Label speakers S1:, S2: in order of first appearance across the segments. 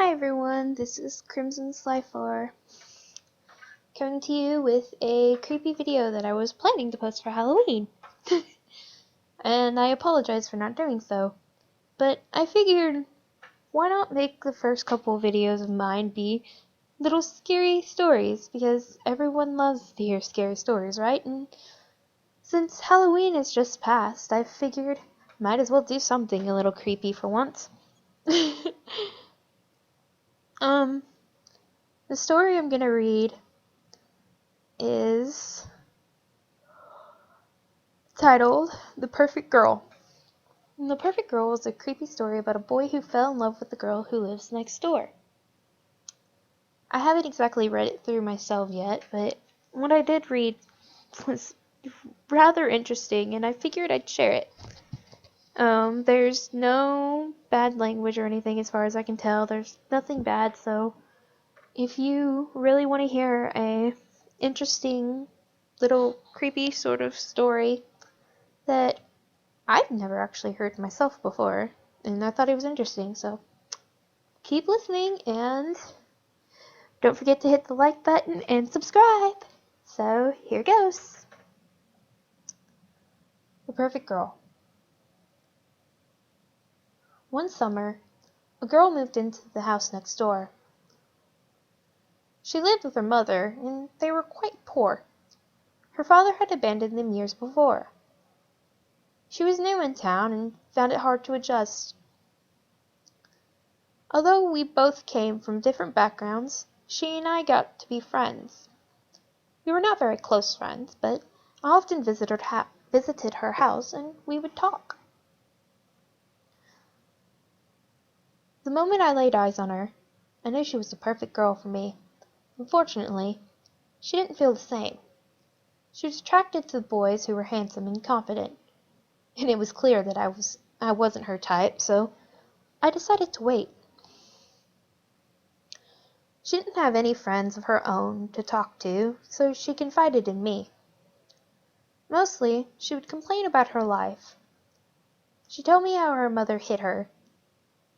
S1: Hi everyone, this is Crimson Slyfar coming to you with a creepy video that I was planning to post for Halloween. And I apologize for not doing so. But I figured, why not make the first couple of videos of mine be little scary stories, because everyone loves to hear scary stories, right? And since Halloween has just passed, I figured might as well do something a little creepy for once. The story I'm gonna read is titled The Perfect Girl. And The Perfect Girl is a creepy story about a boy who fell in love with the girl who lives next door. I haven't exactly read it through myself yet, but what I did read was rather interesting, and I figured I'd share it. There's no bad language or anything as far as I can tell. There's nothing bad, so if you really want to hear a interesting little creepy sort of story that I've never actually heard myself before, and I thought it was interesting, so keep listening, and don't forget to hit the like button and subscribe. So here goes. The Perfect Girl. One summer, a girl moved into the house next door. She lived with her mother, and they were quite poor. Her father had abandoned them years before. She was new in town and found it hard to adjust. Although we both came from different backgrounds, she and I got to be friends. We were not very close friends, but I often visited her house and we would talk. The moment I laid eyes on her, I knew she was the perfect girl for me. Unfortunately, she didn't feel the same. She was attracted to boys who were handsome and confident, and it was clear that I wasn't her type, so I decided to wait. She didn't have any friends of her own to talk to, so she confided in me. Mostly, she would complain about her life. She told me how her mother hit her,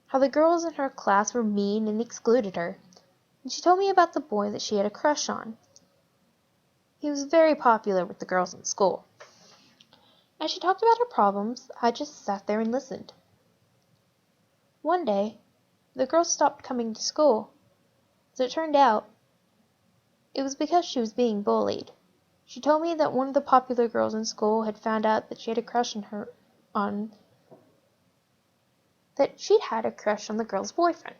S1: how the girls in her class were mean and excluded her, and she told me about the boy that she had a crush on. He was very popular with the girls in school. As she talked about her problems, I just sat there and listened. One day, the girl stopped coming to school. As it turned out, it was because she was being bullied. She told me that one of the popular girls in school had found out that she had a crush on that she'd had a crush on the girl's boyfriend.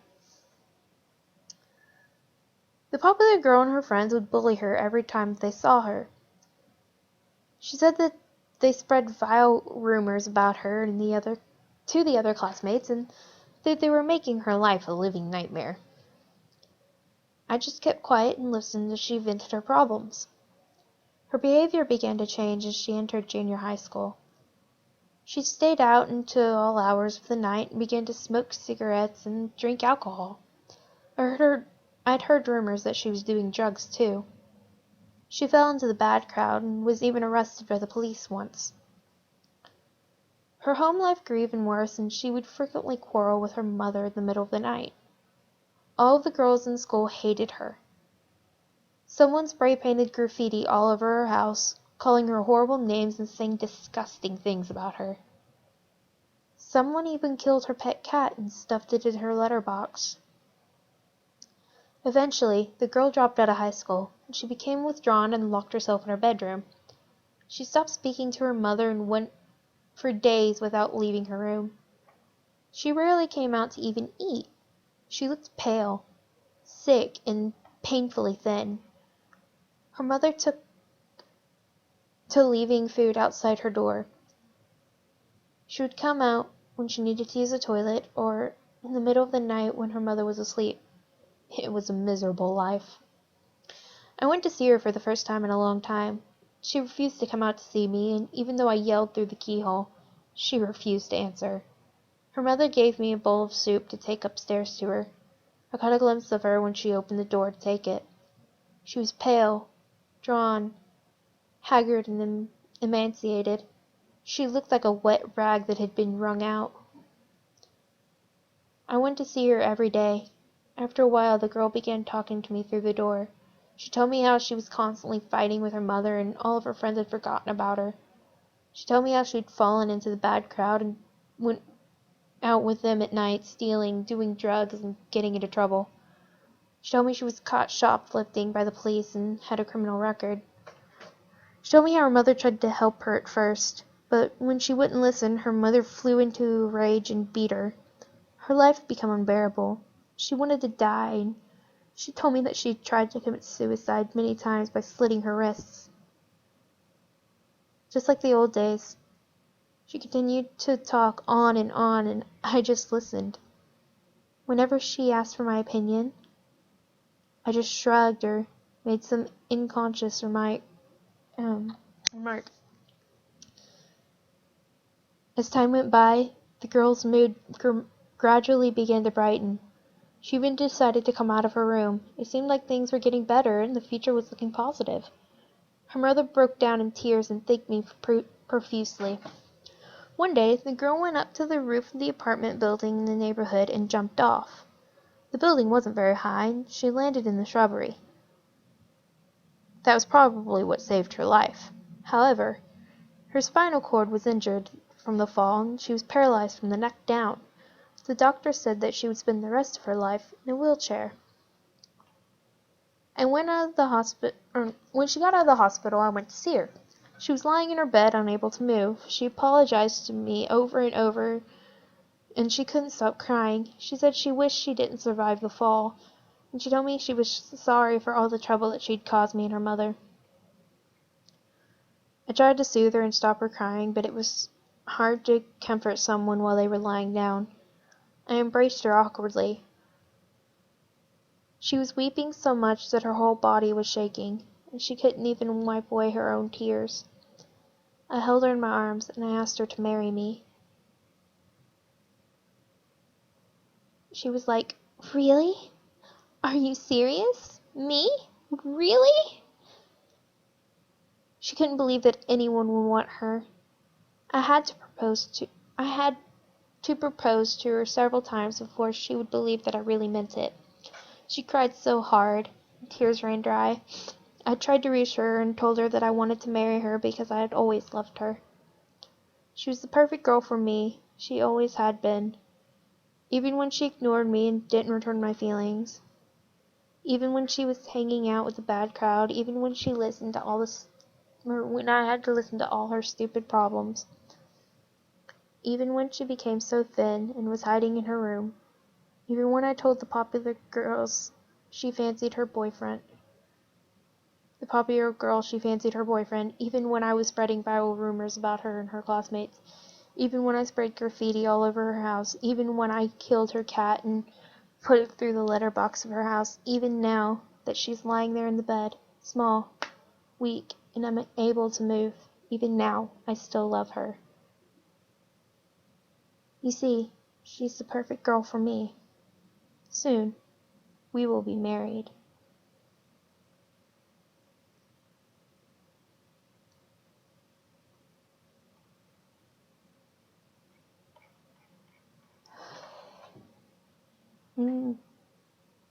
S1: The popular girl and her friends would bully her every time they saw her. She said that they spread vile rumors about her and to the other classmates, and that they were making her life a living nightmare. I just kept quiet and listened as she vented her problems. Her behavior began to change as she entered junior high school. She stayed out until all hours of the night and began to smoke cigarettes and drink alcohol. I'd heard rumors that she was doing drugs too. She fell into the bad crowd and was even arrested by the police once. Her home life grew even worse, and she would frequently quarrel with her mother in the middle of the night. All the girls in school hated her. Someone spray-painted graffiti all over her house, calling her horrible names and saying disgusting things about her. Someone even killed her pet cat and stuffed it in her letterbox. Eventually, the girl dropped out of high school, and she became withdrawn and locked herself in her bedroom. She stopped speaking to her mother and went for days without leaving her room. She rarely came out to even eat. She looked pale, sick, and painfully thin. Her mother took to leaving food outside her door. She would come out when she needed to use the toilet, or in the middle of the night when her mother was asleep. It was a miserable life. I went to see her for the first time in a long time. She refused to come out to see me, and even though I yelled through the keyhole, she refused to answer. Her mother gave me a bowl of soup to take upstairs to her. I caught a glimpse of her when she opened the door to take it. She was pale, drawn, haggard, and emaciated. She looked like a wet rag that had been wrung out. I went to see her every day. After a while, the girl began talking to me through the door. She told me how she was constantly fighting with her mother and all of her friends had forgotten about her. She told me how she'd fallen into the bad crowd and went out with them at night, stealing, doing drugs, and getting into trouble. She told me she was caught shoplifting by the police and had a criminal record. She told me how her mother tried to help her at first, but when she wouldn't listen, her mother flew into a rage and beat her. Her life had become unbearable. She wanted to die, and she told me that she tried to commit suicide many times by slitting her wrists. Just like the old days. She continued to talk on, and I just listened. Whenever she asked for my opinion, I just shrugged or made some unconscious remark. As time went by, the girl's mood gradually began to brighten. She even decided to come out of her room. It seemed like things were getting better and the future was looking positive. Her mother broke down in tears and thanked me profusely. One day, the girl went up to the roof of the apartment building in the neighborhood and jumped off. The building wasn't very high, and she landed in the shrubbery. That was probably what saved her life. However, her spinal cord was injured from the fall and she was paralyzed from the neck down. The doctor said that she would spend the rest of her life in a wheelchair. When she got out of the hospital, I went to see her. She was lying in her bed, unable to move. She apologized to me over and over, and she couldn't stop crying. She said she wished she didn't survive the fall, and she told me she was sorry for all the trouble that she'd caused me and her mother. I tried to soothe her and stop her crying, but it was hard to comfort someone while they were lying down. I embraced her awkwardly. She was weeping so much that her whole body was shaking, and she couldn't even wipe away her own tears. I held her in my arms, and I asked her to marry me. She was like, "Really? Are you serious? Me? Really?" She couldn't believe that anyone would want her. I had to propose to her several times before she would believe that I really meant it. She cried so hard, tears ran dry. I tried to reassure her and told her that I wanted to marry her because I had always loved her. She was the perfect girl for me. She always had been. Even when she ignored me and didn't return my feelings. Even when she was hanging out with a bad crowd. Even when she listened to when I had to listen to all her stupid problems. Even when she became so thin and was hiding in her room. Even when I told the popular girl she fancied her boyfriend. Even when I was spreading viral rumors about her and her classmates. Even when I spread graffiti all over her house. Even when I killed her cat and put it through the letterbox of her house. Even now that she's lying there in the bed, small, weak, and unable to move. Even now, I still love her. You see, she's the perfect girl for me. Soon, we will be married.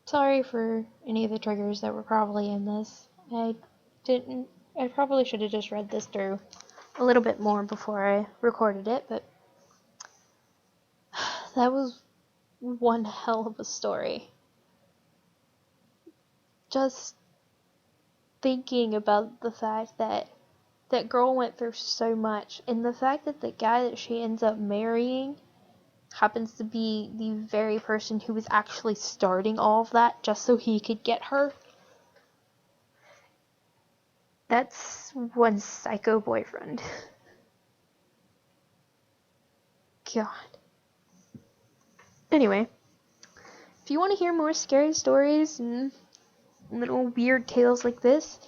S1: Sorry for any of the triggers that were probably in this. I probably should have just read this through a little bit more before I recorded it, but that was one hell of a story. Just thinking about the fact that that girl went through so much, and the fact that the guy that she ends up marrying happens to be the very person who was actually starting all of that just so he could get her. That's one psycho boyfriend. God. Anyway, if you want to hear more scary stories and little weird tales like this,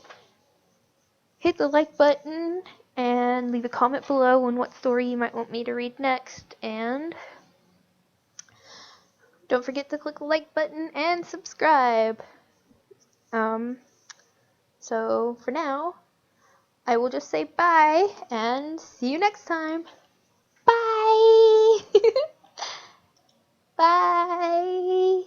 S1: hit the like button and leave a comment below on what story you might want me to read next, and don't forget to click the like button and subscribe. So for now, I will just say bye and see you next time. Bye! Bye!